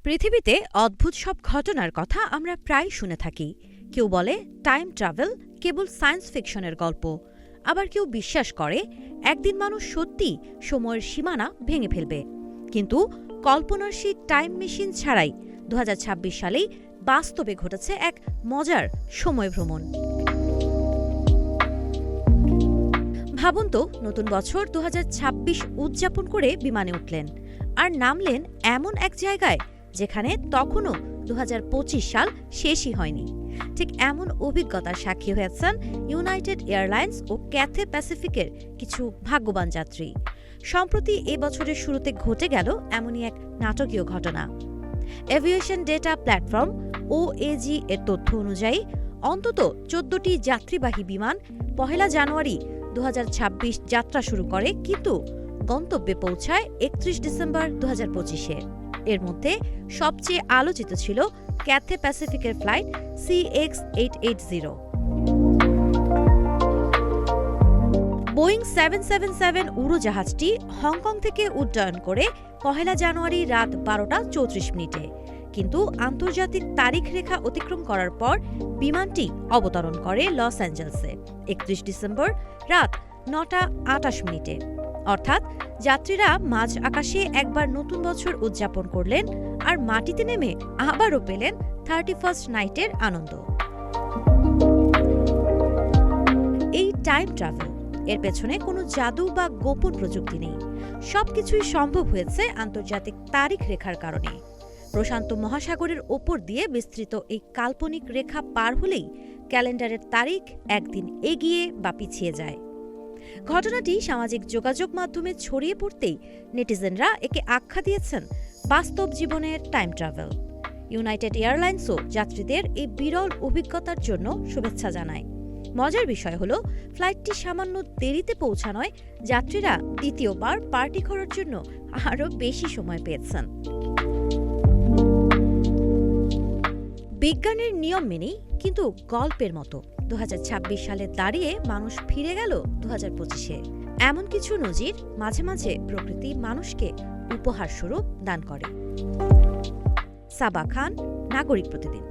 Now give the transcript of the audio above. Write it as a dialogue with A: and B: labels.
A: পৃথিবীতে অদ্ভুত সব ঘটনার কথা আমরা প্রায় শুনে থাকি। কেউ বলে টাইম ট্রাভেল কেবল সায়েন্স ফিকশনের গল্প, আবার কেউ বিশ্বাস করে একদিন মানুষ সত্যি সময়ের সীমানা ভেঙে ফেলবে। কিন্তু কল্পনার সেই টাইম মেশিন ছাড়াই 2026 সালেই বাস্তবে ঘটেছে এক মজার সময় ভ্রমণ। ভাবুন তো, নতুন বছর 2026 উদযাপন করে বিমানে উঠলেন আর নামলেন এমন এক জায়গায় যেখানে তখনও 2025 সাল শেষই হয়নি। ঠিক এমন অভিজ্ঞতার সাক্ষী হয়েছেন ইউনাইটেড এয়ারলাইন্স ও ক্যাথে প্যাসিফিকের কিছু ভাগ্যবান যাত্রী। সম্প্রতি এ বছরের শুরুতে ঘটে গেল এমনই এক নাটকীয় ঘটনা। এভিয়েশন ডেটা প্ল্যাটফর্ম OAG এর তথ্য অনুযায়ী অন্তত 14টি যাত্রীবাহী বিমান 1 জানুয়ারি 2026 যাত্রা শুরু করে, কিন্তু গন্তব্যে পৌঁছায় 31 ডিসেম্বর 2025-এ। এর মধ্যে সবচেয়ে আলোচিত ছিল ক্যাথে প্যাসিফিকের ফ্লাইট CX-880। বোয়িং 777 উড়োজাহাজটি হংকং থেকে উড্ডয়ন করে 1 জানুয়ারি রাত 12টা 34 মিনিটে, কিন্তু আন্তর্জাতিক তারিখ রেখা অতিক্রম করার পর বিমানটি অবতরণ করে লস অ্যাঞ্জেলসে 31 ডিসেম্বর রাত 9টা 28 মিনিটে। অর্থাৎ যাত্রীরা মাঝ আকাশে একবার নতুন বছর উদযাপন করলেন আর মাটিতে নেমে আবারও পেলেন 31st নাইটের আনন্দ। এই টাইম ট্রাভেল এর পেছনে কোনো জাদু বা গোপন প্রযুক্তি নেই। সবকিছুই সম্ভব হয়েছে আন্তর্জাতিক তারিখ রেখার কারণে। প্রশান্ত মহাসাগরের ওপর দিয়ে বিস্তৃত এই কাল্পনিক রেখা পার হলেই ক্যালেন্ডারের তারিখ একদিন এগিয়ে বা পিছিয়ে যায়। ঘটনাটি সামাজিক যোগাযোগ মাধ্যমে ছড়িয়ে পড়তেই নেটিজেনরা একে আখ্যা দিয়েছেন বাস্তব জীবনের টাইম ট্রাভেল। ইউনাইটেড এয়ারলাইন্সও যাত্রীদের এই বিরল অভিজ্ঞতার জন্য শুভেচ্ছা জানায়। মজার বিষয় হলো, ফ্লাইটটি সামান্য দেরিতে পৌঁছানোয় যাত্রীরা দ্বিতীয়বার পার্টি করার জন্য আরও বেশি সময় পেয়েছেন। বিজ্ঞানের নিয়ম মেনেই, কিন্তু গল্পের মতো 2026 সালে দাঁড়িয়ে মানুষ ফিরে গেল 2025-এ। এমন কিছু নজির মাঝে মাঝে প্রকৃতি মানুষকে উপহার স্বরূপ দান করে। সাবা খান, নাগরিক প্রতিদিন।